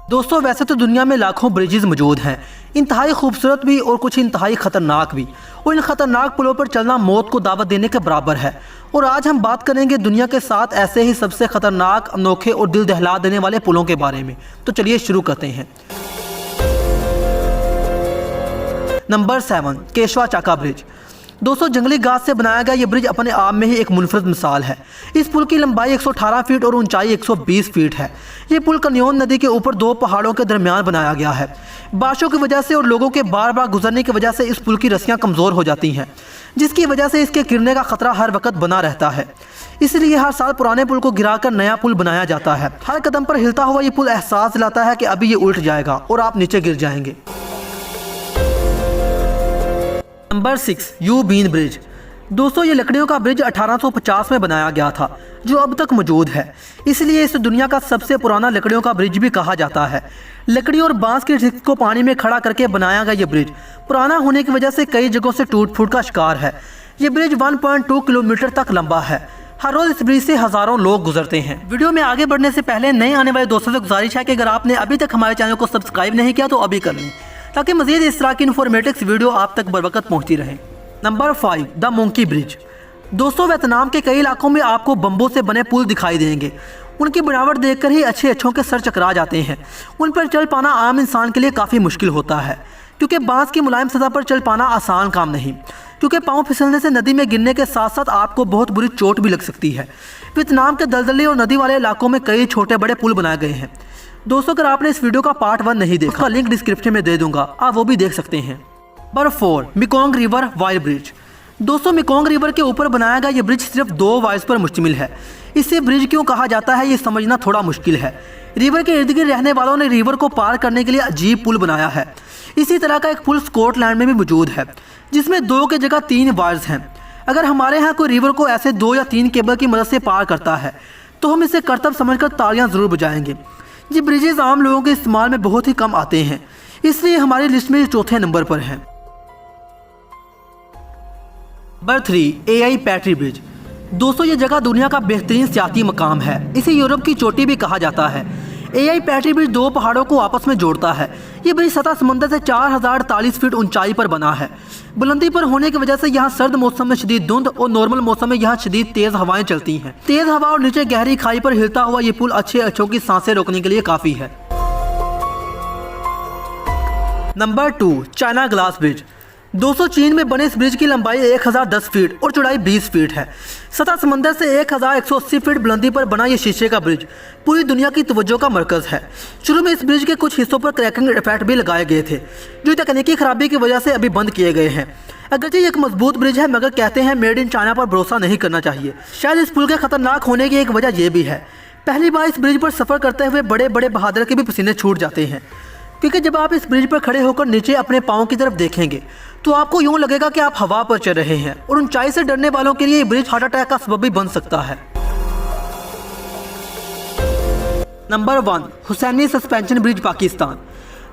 दोस्तों वैसे तो दुनिया में लाखों ब्रिजेस मौजूद हैं, इंतहाई खूबसूरत भी और कुछ इंतहाई ख़तरनाक भी, और इन ख़तरनाक पुलों पर चलना मौत को दावत देने के बराबर है। और आज हम बात करेंगे दुनिया के 7 ऐसे ही सबसे ख़तरनाक, अनोखे और दिल दहला देने वाले पुलों के बारे में। तो चलिए शुरू करते हैं। नंबर 7, केशवा चाका ब्रिज। दोस्तों जंगली घास से बनाया गया ये ब्रिज अपने आप में ही एक मुनफरद मिसाल है। इस पुल की लंबाई 118 फीट और ऊंचाई 120 फीट है। ये पुल कन्योन नदी के ऊपर 2 पहाड़ों के दरमियान बनाया गया है। बारिशों की वजह से और लोगों के बार बार गुजरने की वजह से इस पुल की रस्सियां कमज़ोर हो जाती हैं, जिसकी वजह से इसके गिरने का खतरा हर वक्त बना रहता है। इसलिए हर साल पुराने पुल को गिराकर नया पुल बनाया जाता है। हर कदम पर हिलता हुआ ये पुल एहसास दिलाता है कि अभी ये उल्ट जाएगा और आप नीचे गिर जाएंगे। Number 6, U Bein bridge. दोस्तों ये लकड़ियों का ब्रिज 1850 में बनाया गया था, जो अब तक मौजूद है। इसलिए इस दुनिया का सबसे पुराना लकड़ियों का ब्रिज भी कहा जाता है। लकड़ी और बांस के स्टिक्स को पानी में खड़ा करके बनाया गया ये ब्रिज पुराना होने की वजह से कई जगहों से टूट फूट का शिकार है। ये ब्रिज 1.2 किलोमीटर तक लंबा है। हर रोज इस ब्रिज से हजारों लोग गुजरते हैं। वीडियो में आगे बढ़ने से पहले नए आने वाले दोस्तों से गुजारिश है कि अगर आपने अभी तक हमारे चैनल को सब्सक्राइब नहीं किया तो अभी कर लें, ताकि मजीद इस तरह की इन्फॉर्मेटिव वीडियो आप तक बर वक्त पहुँचती रहे। Number 5, the monkey bridge. दोस्तों वियतनाम के कई इलाकों में आपको बम्बों से बने पुल दिखाई देंगे। उनकी बनावट देखकर ही अच्छे अच्छों के सर चकरा जाते हैं। उन पर चल पाना आम इंसान के लिए काफ़ी मुश्किल होता है, क्योंकि बांस की मुलायम सतह पर चल पाना आसान काम नहीं, क्योंकि पाँव फिसलने से नदी में गिरने के साथ साथ आपको बहुत बुरी चोट भी लग सकती है। वियतनाम के दलदली और नदी वाले इलाकों में कई छोटे बड़े पुल बनाए गए हैं। दोस्तों अगर आपने इस वीडियो का पार्ट 1 नहीं देखा, उसका लिंक डिस्क्रिप्शन में दे दूंगा, आप वो भी देख सकते हैं। Number 4, Mekong river wire bridge. दोस्तों मेकोंग रिवर के ऊपर बनाया गया ये ब्रिज सिर्फ 2 वायर्स पर मुश्तमिल है। इसे ब्रिज क्यों कहा जाता है ये समझना थोड़ा मुश्किल है। रिवर के इर्द गिर्द रहने वालों ने रिवर को पार करने के लिए अजीब पुल बनाया है। इसी तरह का एक पुल स्कॉटलैंड में भी मौजूद है, जिसमें 2 की जगह 3 वायर्स हैं। अगर हमारे यहाँ कोई रिवर को ऐसे 2 या 3 केबल की मदद से पार करता है तो हम इसे करतब समझकर तालियां ज़रूर बजाएंगे। ये ब्रिजेस आम लोगों के इस्तेमाल में बहुत ही कम आते हैं, इसलिए हमारी लिस्ट में 4थे नंबर पर है। Number 3, Ai Petri bridge. दोस्तों ये जगह दुनिया का बेहतरीन सियाती मकाम है। इसे यूरोप की चोटी भी कहा जाता है। एआई पैट्री ब्रिज 2 पहाड़ों को आपस में जोड़ता है। ये ब्रिज सतह समंदर से 4048 फीट ऊंचाई पर बना है। बुलंदी पर होने की वजह से यहाँ सर्द मौसम में शदीद धुंध और नॉर्मल मौसम में यहाँ शदीद तेज हवाएं चलती हैं। तेज हवा और नीचे गहरी खाई पर हिलता हुआ ये पुल अच्छे अच्छों की सांसें रोकने के लिए काफी है। Number 2, China glass bridge. दोस्तों चीन में बने इस ब्रिज की लंबाई 1010 फीट और चौड़ाई 20 फीट है। सतह समंदर से 1180 फीट बुलंदी पर बना ये शीशे का ब्रिज पूरी दुनिया की तवज्जो का मरकज़ है। शुरू में इस ब्रिज के कुछ हिस्सों पर क्रैकिंग इफेक्ट भी लगाए गए थे, जो तकनीकी खराबी की वजह से अभी बंद किए गए हैं। अगरचे ये एक मजबूत ब्रिज है, मगर कहते हैं मेड इन चाइना पर भरोसा नहीं करना चाहिए। शायद इस पुल के खतरनाक होने की एक वजह यह भी है, पहली बार इस ब्रिज पर सफ़र करते हुए बड़े बड़े बहादुर के भी पसीने छूट जाते हैं, क्योंकि जब आप इस ब्रिज पर खड़े होकर नीचे अपने पाँव की तरफ देखेंगे तो आपको यूं लगेगा कि आप हवा पर चल रहे हैं। और ऊंचाई से डरने वालों के लिए ये ब्रिज हार्ट अटैक का सबब भी बन सकता है। Number 1, Hussaini suspension bridge Pakistan.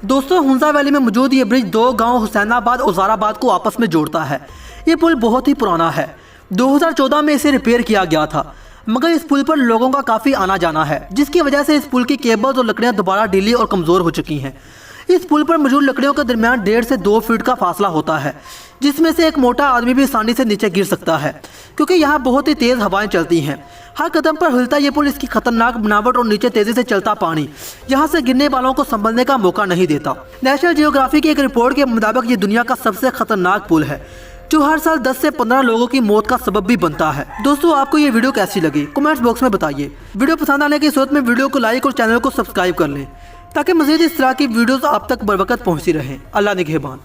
दोस्तों हुंजा वैली में मौजूद ये ब्रिज 2 गांव हुसैनाबाद और ज़ाराबाद को आपस में जोड़ता है। ये पुल बहुत ही पुराना है। 2014 में इसे रिपेयर किया गया था, मगर इस पुल पर लोगों का काफ़ी आना जाना है, जिसकी वजह से इस पुल की केबल्स और लकड़ियाँ दोबारा ढीली और कमज़ोर हो चुकी हैं। इस पुल पर मौजूद लकड़ियों के दरमियान 1.5 से 2 फीट का फासला होता है, जिसमें से एक मोटा आदमी भी आसानी से नीचे गिर सकता है, क्योंकि यहाँ बहुत ही तेज़ हवाएं चलती हैं। हर कदम पर हिलता ये पुल इसकी खतरनाक बनावट और नीचे तेज़ी से चलता पानी यहाँ से गिरने वालों को संभलने का मौका नहीं देता। नेशनल जियोग्राफी की एक रिपोर्ट के मुताबिक ये दुनिया का सबसे खतरनाक पुल है, जो हर साल 10 से 15 लोगों की मौत का सबब भी बनता है। दोस्तों आपको ये वीडियो कैसी लगी कमेंट्स बॉक्स में बताइए। वीडियो पसंद आने की सूरत में वीडियो को लाइक और चैनल को सब्सक्राइब कर लें, ताकि मज़ीद इस तरह की वीडियोस आप तक बर वक्त पहुँचती रहें। अल्लाह निगहबान।